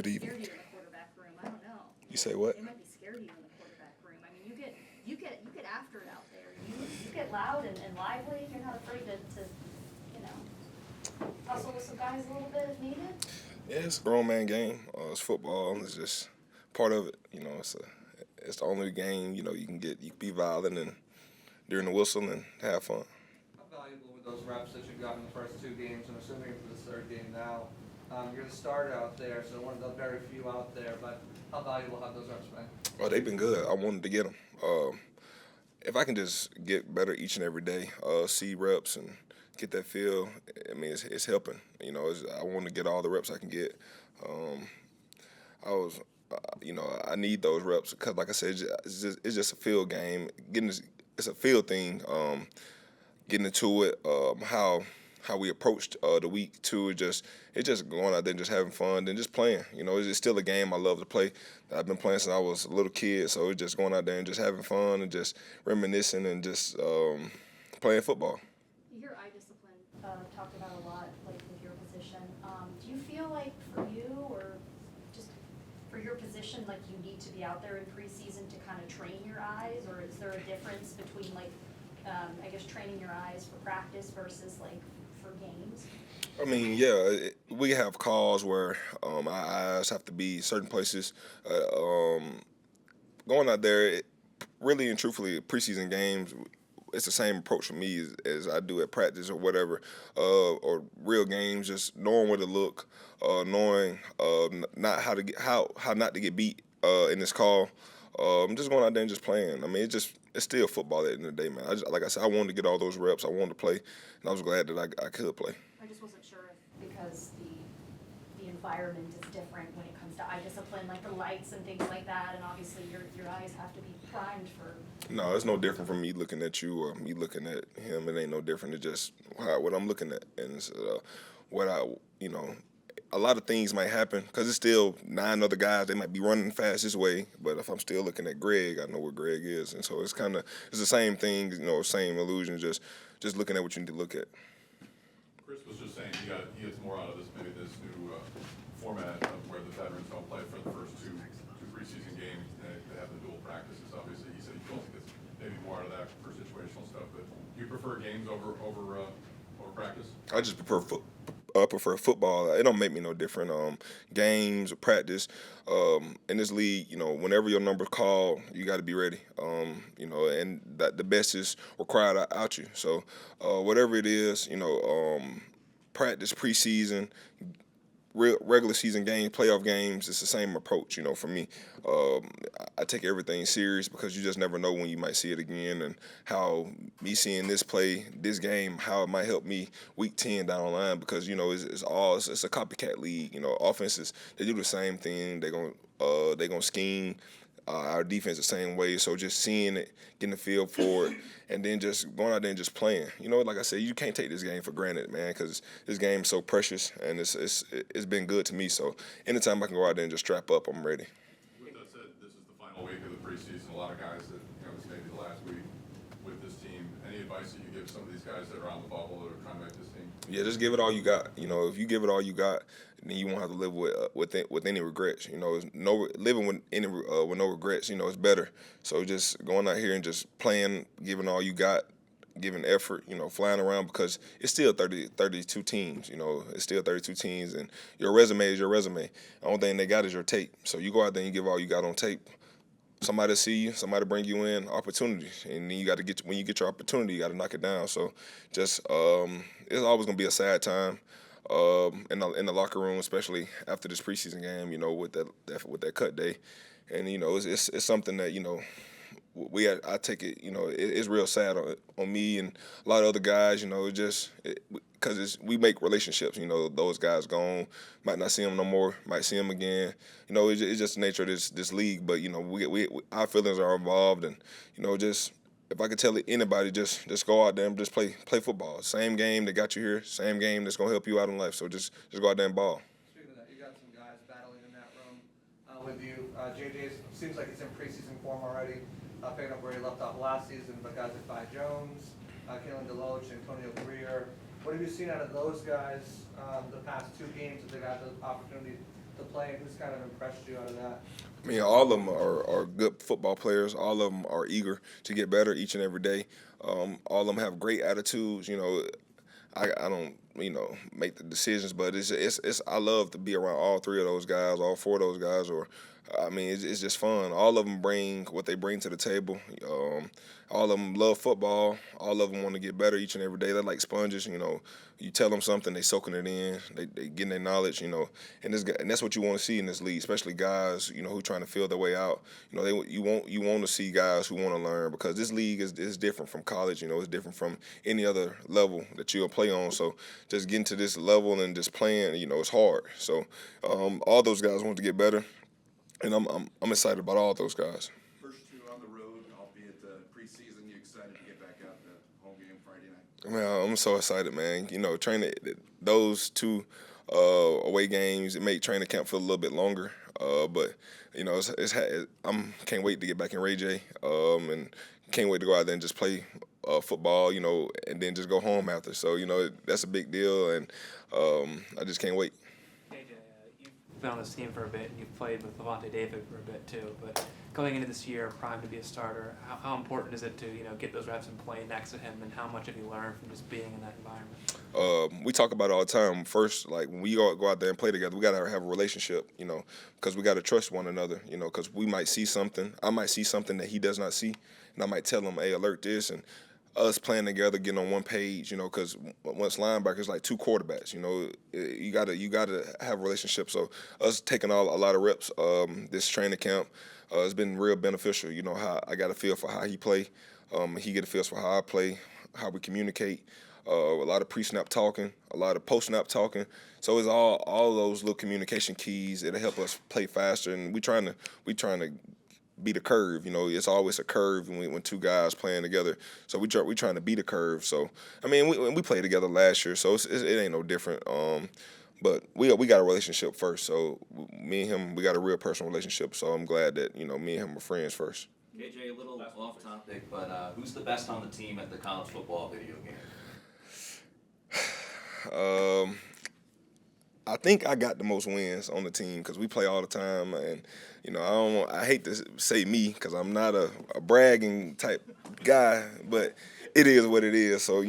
Good evening. Scared you in the quarterback room. I don't know. You say what? They might be scared of you in the quarterback room. I mean, you get after it out there. You get loud and lively. You're not afraid to hustle with some guys a little bit if needed. Yeah, it's a grown man game. It's football. It's just part of it. It's the only game. You can get. You can be violent and during the whistle and have fun. How valuable were those reps that you got in the first two games? I'm assuming for this third game now. You're the starter out there, so one of the very few out there. But how valuable have those reps been? Oh, they've been good. I wanted to get them. If I can just get better each and every day, see reps and get that feel, I mean, it's helping. I want to get all the reps I can get. I need those reps because, like I said, it's just a field game. It's a field thing. Getting into it, how we approached the week too. It's just going out there and just having fun and just playing. It's still a game I love to play. I've been playing since I was a little kid, so it's just going out there and just having fun and just reminiscing and just playing football. You hear eye discipline talked about a lot, like with your position. Do you feel like for you or just for your position, like you need to be out there in preseason to kind of train your eyes, or is there a difference between I guess training your eyes for practice versus for games? I mean, yeah, we have calls where our eyes have to be certain places. Going out there, really and truthfully, preseason games, it's the same approach for me as I do at practice or whatever, or real games. Just knowing where to look, knowing not how not to get beat in this call. Just going out there and just playing. I mean, it's still football at the end of the day, man. Like I said, I wanted to get all those reps. I wanted to play, and I was glad that I could play. I just wasn't sure if because the environment is different when it comes to eye discipline, like the lights and things like that, and obviously your eyes have to be primed for. No, it's no different from me looking at you or me looking at him. It ain't no different. It's just what I'm looking at, and it's, what I. A lot of things might happen because it's still 9 other guys. They might be running fast this way, but if I'm still looking at Greg, I know where Greg is, and so it's the same thing, same illusion. Just looking at what you need to look at. Chris was just saying he gets more out of this new format of where the veterans don't play for the first two preseason games. They have the dual practices. Obviously, he said he feels he gets maybe more out of that for situational stuff. But do you prefer games over practice? I just prefer football. It don't make me no different. Games or practice. In this league, whenever your number's called, you got to be ready. And that the best is required out you. So whatever it is, practice, preseason, regular season games, playoff games, it's the same approach, for me. I take everything serious because you just never know when you might see it again and how me seeing this play, this game, how it might help me week 10 down the line because, it's a copycat league. Offenses, they do the same thing. They're gonna scheme. Our defense the same way, so just seeing it, getting the feel for it, and then just going out there and just playing. Like I said, you can't take this game for granted, man, because this game's so precious, and it's been good to me. So anytime I can go out there and just strap up, I'm ready. With that said, this is the final week of the preseason. A lot of guys that this may be the last week with this team. Any advice that you give some of these guys that are on the bubble that are trying to make this team? Yeah, just give it all you got. If you give it all you got, then you won't have to live with any regrets. Living with no regrets. It's better. So just going out here and just playing, giving all you got, giving effort. Flying around because it's still 32 teams. It's still 32 teams, and your resume is your resume. The only thing they got is your tape. So you go out there and you give all you got on tape. Somebody see you, somebody bring you in, opportunities, and then you got to when you get your opportunity, you got to knock it down. So just it's always gonna be a sad time in the locker room, especially after this preseason game. With that cut day, and it's something that I take it. It's real sad on me and a lot of other guys. Because we make relationships. Those guys gone, might not see them no more, might see them again. It's just the nature of this league. But we our feelings are involved, and just if I could tell anybody, just go out there and just play football. Same game that got you here, same game that's gonna help you out in life. So just go out there and ball. Speaking of that, you got some guys battling in that room with you. JJ seems like it's in preseason form already. Picking up where he left off last season, but guys like Vi Jones, Kalen DeLoach, Antonio Greer. What have you seen out of those guys the past 2 games that they've had the opportunity to play? Who's kind of impressed you out of that? I mean, all of them are good football players. All of them are eager to get better each and every day. All of them have great attitudes. I don't make the decisions, but it's I love to be around all three of those guys, all four of those guys, or I mean it's just fun. All of them bring what they bring to the table. All of them love football. All of them want to get better each and every day. They're like sponges. You tell them something, they soaking it in. They getting their knowledge. And that's what you want to see in this league, especially guys who trying to feel their way out. You want to see guys who want to learn, because this league is different from college. It's different from any other level that you'll play on. So just getting to this level and just playing, it's hard. So all those guys want to get better, and I'm excited about all those guys. First two on the road, albeit preseason. You excited to get back out to home game Friday night? Man, I'm so excited, man. Training those two away games, it made training camp feel a little bit longer. But can't wait to get back in Ray J. And can't wait to go out there and just play football, and then just go home after. So that's a big deal, and I just can't wait. JJ, you've been on this team for a bit, and you've played with Levante David for a bit too. But going into this year, primed to be a starter, how important is it to get those reps and play next to him, and how much have you learned from just being in that environment? We talk about it all the time. First, like when we all go out there and play together, we gotta have a relationship, because we gotta trust one another, because we might see something, I might see something that he does not see, and I might tell him, hey, alert this, and us playing together, getting on one page, because once linebackers like two quarterbacks, you gotta have a relationship. So us taking a lot of reps this training camp, it's been real beneficial. How I got a feel for how he play, he get a feel for how I play, how we communicate. A lot of pre-snap talking, a lot of post-snap talking. So it's all those little communication keys. It'll help us play faster, and we trying to beat a curve. It's always a curve when two guys playing together. So we trying to beat a curve. So I mean, we played together last year, so it ain't no different. But we got a relationship first. So me and him, we got a real personal relationship. So I'm glad that me and him are friends first. KJ, a little off topic, but who's the best on the team at the college football video game? I think I got the most wins on the team because we play all the time, and I hate to say me because I'm not a bragging type guy, but it is what it is. So I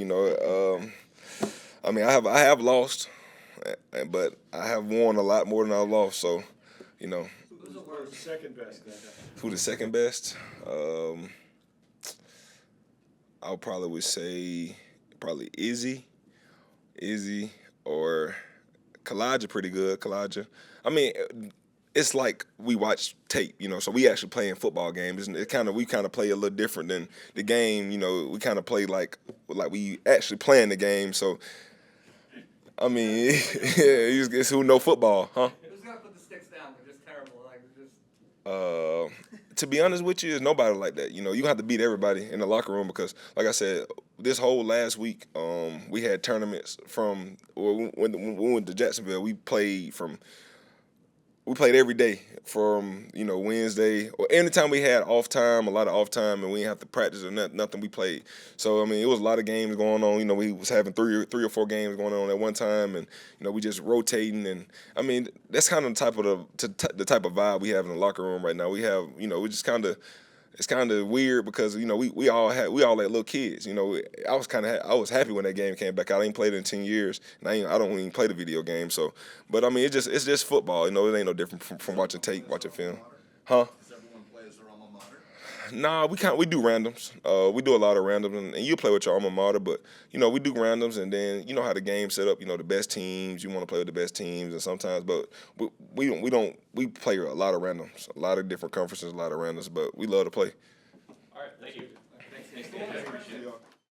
mean, I have lost, but I have won a lot more than I've lost. So Who's the second best? Who the second best? I probably would say Izzy or Kalijah. Pretty good, Kalijah. I mean, it's like we watch tape, so we actually playing football games. We kind of play a little different than the game. We kind of play like we actually playing the game. So I mean, it's who know football, huh? Who's gonna put the sticks down? They're just terrible. To be honest with you, there's nobody like that. You have to beat everybody in the locker room because, like I said, this whole last week, we had tournaments from when we went to Jacksonville. We played every day from Wednesday or anytime we had off time, a lot of off time, and we didn't have to practice or nothing. We played. So I mean, it was a lot of games going on. We was having three or four games going on at one time, and we just rotating. And I mean, that's kind of the type of vibe we have in the locker room right now. We have we just kind of. It's kind of weird because we all like little kids. I was happy when that game came back out. I ain't played it in 10 years, and I don't even play the video game. So, but I mean, it's just football. It ain't no different from watching tape, watching film, huh? Does everyone play as their alma mater? Nah, we do randoms. We do a lot of randoms, and you play with your alma mater, but we do randoms, and then how the game's set up. The best teams. You want to play with the best teams, and sometimes, but we don't. We play a lot of randoms, a lot of different conferences, a lot of randoms, but we love to play. All right, thank you. Thanks. Appreciate it.